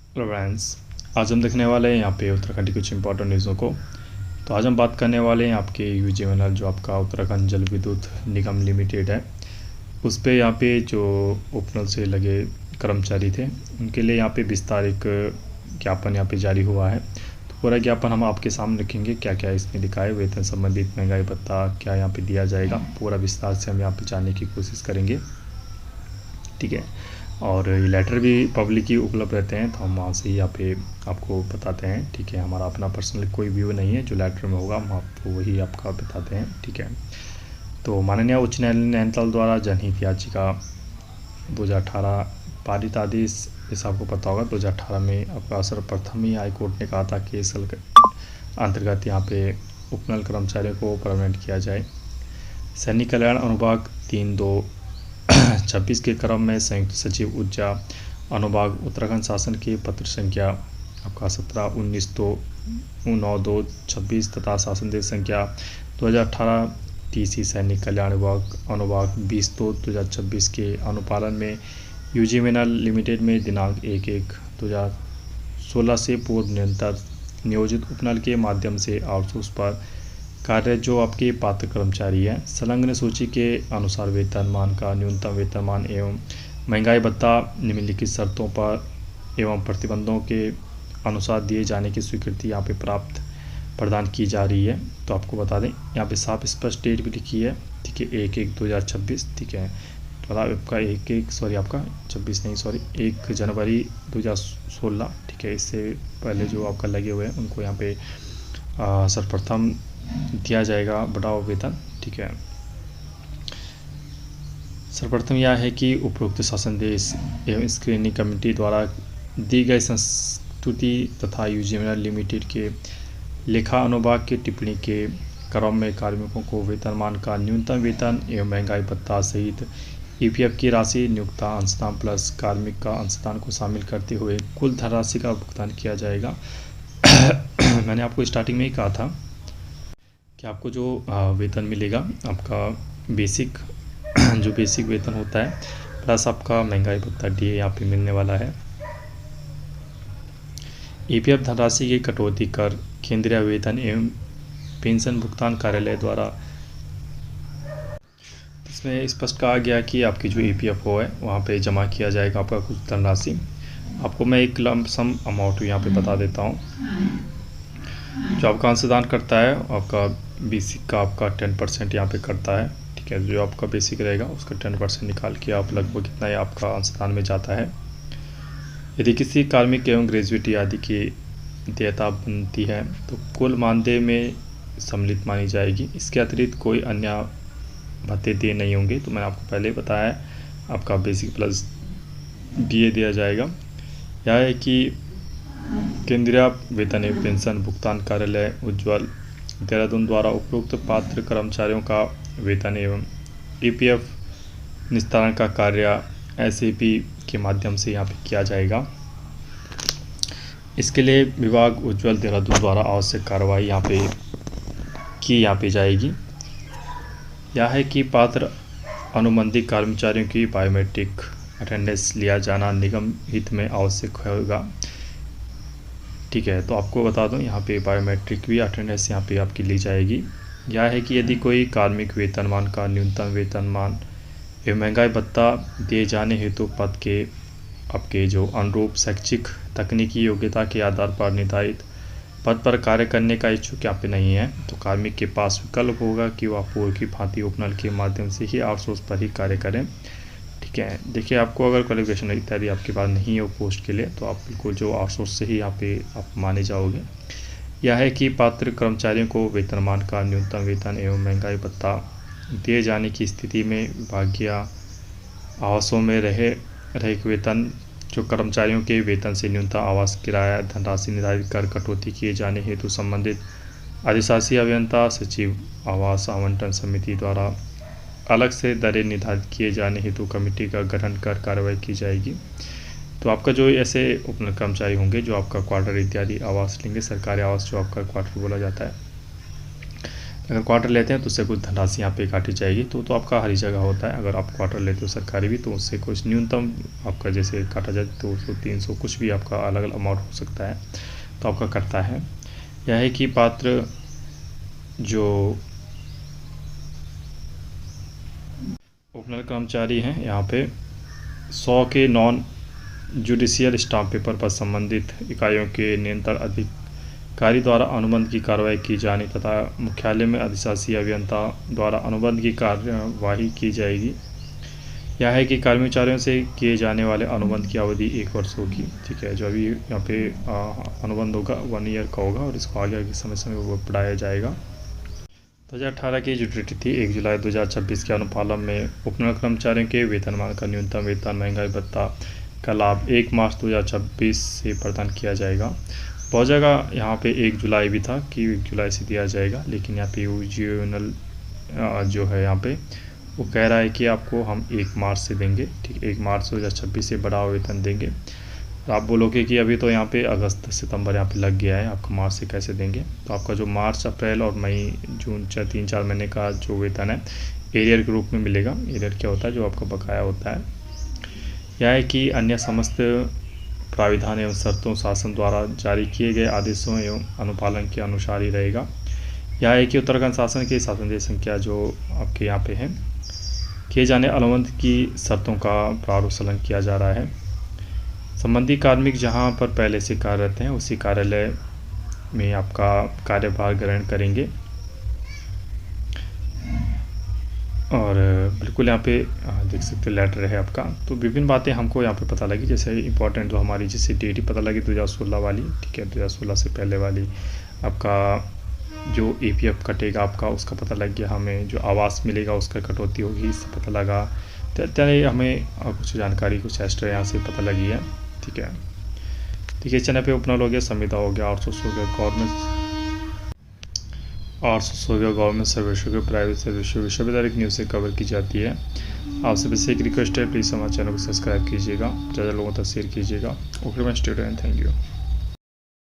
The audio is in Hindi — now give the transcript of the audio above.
हेलो फ्रेंड्स, आज हम देखने वाले हैं यहाँ पे उत्तराखंड की कुछ इंपॉर्टेंट न्यूज़ों को। तो आज हम बात करने वाले हैं आपके यूजीएमएनएल जो आपका उत्तराखंड जल विद्युत निगम लिमिटेड है, उस पे यहाँ पे जो उपनल से लगे कर्मचारी थे उनके लिए यहाँ पे विस्तारित ज्ञापन यहाँ पे जारी हुआ है। तो पूरा ज्ञापन हम आपके सामने रखेंगे, क्या क्या इसमें लिखा है, वेतन संबंधित महंगाई भत्ता क्या यहाँ पे दिया जाएगा, पूरा विस्तार से हम यहाँ पे जानने की कोशिश करेंगे। ठीक है, और ये लेटर भी पब्लिक ही उपलब्ध रहते हैं, तो हम वहाँ से ही यहाँ पे आपको बताते हैं। ठीक है, हमारा अपना पर्सनल कोई व्यू नहीं है, जो लेटर में होगा हम आपको वही आपका बताते हैं। ठीक है, तो माननीय उच्च न्यायालय नैनीताल द्वारा जनहित याचिका 2018 पारित आदेश, जैसा आपको पता होगा 2018 में आपका सर्वप्रथम ही हाई कोर्ट ने कहा था कि इस अंतर्गत यहाँ पे उपनल कर्मचारियों को परमानेंट किया जाए। सैनिक कल्याण अनुभाग 3/2/26 के क्रम में संयुक्त सचिव ऊर्जा अनुभाग उत्तराखंड शासन के पत्र संख्या आपका 17/19/2/26 तथा शासन देश संख्या 2018 TC सैनिक कल्याण विभाग अनुभाग 20/2/2026 के अनुपालन में यूजीएमएनएल लिमिटेड में दिनांक 1/1/2016 से पूर्व निरंतर नियोजित उपनल के माध्यम से आउटसोर्स पर कार्य जो आपके पात्र कर्मचारी हैं, संलग्न सूची के अनुसार वेतनमान का न्यूनतम वेतनमान एवं महंगाई भत्ता निम्नलिखित शर्तों पर एवं प्रतिबंधों के अनुसार दिए जाने की स्वीकृति यहाँ पे प्राप्त प्रदान की जा रही है। तो आपको बता दें, यहाँ पे साफ स्पष्ट डेट भी लिखी है। ठीक है, 1/1/2026। ठीक है, तो आपका 1 जनवरी 2016। ठीक है, इससे पहले जो आपका लगे हुए हैं उनको यहाँ पे सर्वप्रथम दिया जाएगा बढ़ा हुआ वेतन। ठीक है, सर्वप्रथम यह है कि उपरोक्त शासन देश एवं स्क्रीनिंग कमेटी द्वारा दी गई संस्तुति तथा यूजीएमएनएल लिमिटेड के लेखा अनुभाग की टिप्पणी के क्रम में कार्मिकों को वेतनमान का न्यूनतम वेतन एवं महंगाई भत्ता सहित ईपीएफ की राशि, नियोक्ता अंशदान प्लस कार्मिक का अंशदान को शामिल करते हुए कुल धनराशि का भुगतान किया जाएगा। मैंने आपको स्टार्टिंग में ही कहा था कि आपको जो वेतन मिलेगा आपका बेसिक जो बेसिक वेतन होता है प्लस आपका महंगाई भत्ता डीए यहाँ पे मिलने वाला है। ईपीएफ धनराशि की कटौती कर केंद्रीय वेतन एवं पेंशन भुगतान कार्यालय द्वारा इसमें स्पष्ट कहा गया कि आपकी जो ईपीएफ है वहाँ पे जमा किया जाएगा आपका कुछ धनराशि। आपको मैं एक लंप सम अमाउंट यहाँ पे बता देता हूँ। जो आपका अंशदान करता है आपका बेसिक का आपका 10% यहाँ पे करता है। ठीक है, जो आपका बेसिक रहेगा उसका 10% निकाल के आप लगभग कितना ही आपका अंशदान में जाता है। यदि किसी कार्मिक एवं ग्रेजुएटी आदि की देयता बनती है तो कुल मानदेय में सम्मिलित मानी जाएगी। इसके अतिरिक्त कोई अन्य भत्ते दिए नहीं होंगे। तो मैंने आपको पहले बताया आपका बेसिक प्लस डीए दिया जाएगा। यह है कि केंद्रीय वेतन एवं पेंशन भुगतान कार्यालय उज्ज्वल देहरादून द्वारा उपरोक्त पात्र कर्मचारियों का वेतन एवं ईपीएफ निस्तारण का कार्य एसएपी के माध्यम से यहाँ पे किया जाएगा। इसके लिए विभाग उज्ज्वल देहरादून द्वारा आवश्यक कार्रवाई यहाँ पे जाएगी। यह है कि पात्र अनुबंधित कर्मचारियों की बायोमेट्रिक अटेंडेंस लिया जाना निगम हित में आवश्यक होगा। ठीक है, तो आपको बता दूं यहाँ पे बायोमेट्रिक भी अटेंडेंस यहाँ पे आपकी ली जाएगी। यह है कि यदि कोई कार्मिक वेतनमान का न्यूनतम वेतनमान एवं महंगाई भत्ता दिए जाने हेतु पद के आपके जो अनुरूप शैक्षिक तकनीकी योग्यता के आधार पर निर्धारित पद पर कार्य करने का इच्छुक यहाँ पे नहीं है, तो कार्मिक के पास विकल्प होगा कि वह पूर्व की भांति उपनल के माध्यम से ही आउटसोर्स पर ही कार्य करें। ठीक है, देखिए आपको अगर क्वालिफिकेशन इत्यादि आपके पास नहीं है वो पोस्ट के लिए, तो आप बिल्कुल जो आउटसोर्स से ही यहाँ पे आप माने जाओगे। यह है कि पात्र कर्मचारियों को वेतनमान का न्यूनतम वेतन एवं महंगाई भत्ता दिए जाने की स्थिति में विभागीय आवासों में रहे वेतन जो कर्मचारियों के वेतन से न्यूनतम आवास किराया धनराशि निर्धारित कर कटौती किए जाने हेतु संबंधित अधिशासी अभियंता सचिव आवास आवंटन समिति द्वारा अलग से दरें निर्धारित किए जाने हेतु कमेटी का गठन कर कार्रवाई की जाएगी। तो आपका जो ऐसे उपनल कर्मचारी होंगे जो आपका क्वार्टर इत्यादि आवास लेंगे, सरकारी आवास जो आपका क्वार्टर बोला जाता है, अगर क्वार्टर लेते हैं तो उससे कुछ धनराशि यहाँ पे काटी जाएगी। तो आपका हर जगह होता है, अगर आप क्वार्टर लेते हो सरकारी भी तो उससे कुछ न्यूनतम आपका जैसे काटा जाए 200 300 कुछ भी आपका अलग अलग अमाउंट हो सकता है, तो आपका कटता है। यह है कि पात्र जो उपनल कर्मचारी हैं यहाँ पे 100 के नॉन जुडिशियल स्टाम्प पेपर पर संबंधित इकाइयों के नियंत्रण अधिकारी द्वारा अनुबंध की कार्रवाई की जानी तथा मुख्यालय में अधिशासी अभियंता द्वारा अनुबंध की कार्यवाही की जाएगी। यह है कि कर्मचारियों से किए जाने वाले अनुबंध की अवधि 1 वर्ष होगी। ठीक है, जो अभी यहाँ पे अनुबंध होगा 1 ईयर का होगा और इसको आगे आगे समय समय वो बढ़ाया जाएगा। 2018 की जो ड्यूटी थी 1 जुलाई 2026 के अनुपालन में उपनल कर्मचारियों के वेतनमान का न्यूनतम वेतन महंगाई भत्ता का लाभ 1 मार्च 2026 से प्रदान किया जाएगा। बहुत जगह यहाँ पे 1 जुलाई भी था कि 1 जुलाई से दिया जाएगा, लेकिन यहाँ पे यूजीएनएल जो है यहाँ पे वो कह रहा है कि आपको हम 1 मार्च से देंगे। ठीक, 1 मार्च 2026 से बड़ा वेतन देंगे। और आप बोलोगे कि अभी तो यहाँ पे अगस्त सितंबर यहाँ पे लग गया है, आपको मार्च से कैसे देंगे? तो आपका जो मार्च अप्रैल और मई जून 3-4 महीने का जो वेतन है एरियर के रूप में मिलेगा। एरियर क्या होता है? जो आपका बकाया होता है। यह है कि अन्य समस्त प्राविधान एवं शर्तों शासन द्वारा जारी किए गए आदेशों एवं अनुपालन के अनुसार ही रहेगा। यह है कि उत्तराखंड शासन के शासनदेश संख्या जो आपके यहाँ पे है किए जाने अनुबंध की शर्तों का प्रारूप संलग्न किया जा रहा है। संबंधित कार्मिक जहां पर पहले से कार्यरत हैं उसी कार्यालय में आपका कार्यभार ग्रहण करेंगे। और बिल्कुल यहाँ पे देख सकते लेटर है आपका। तो विभिन्न बातें हमको यहाँ पे पता लगी, जैसे इंपॉर्टेंट जो हमारी जैसे डेट पता लगी 2016 वाली। ठीक है, 2016 से पहले वाली आपका जो एपीएफ कटेगा आपका उसका पता लग गया। हमें जो आवास मिलेगा उसका कटौती होगी इससे पता लगा। तो इत्यादि हमें कुछ जानकारी कुछ एक्स्ट्रा यहाँ से पता लगी है। ठीक है, ठीक है, चैनल पे उपनल हो गया, संविदा हो गया, आउटसोर्स हो गया, गवर्नमेंट सर्विस हो गया, प्राइवेट सर्विस हो गया, विश्वविद्यालय न्यूज़ से कवर की जाती है। आपसे बस एक रिक्वेस्ट है, प्लीज़ हमारे चैनल को सब्सक्राइब कीजिएगा, ज़्यादा लोगों तक शेयर कीजिएगा। ओके मैं स्टूडेंट, थैंक यू।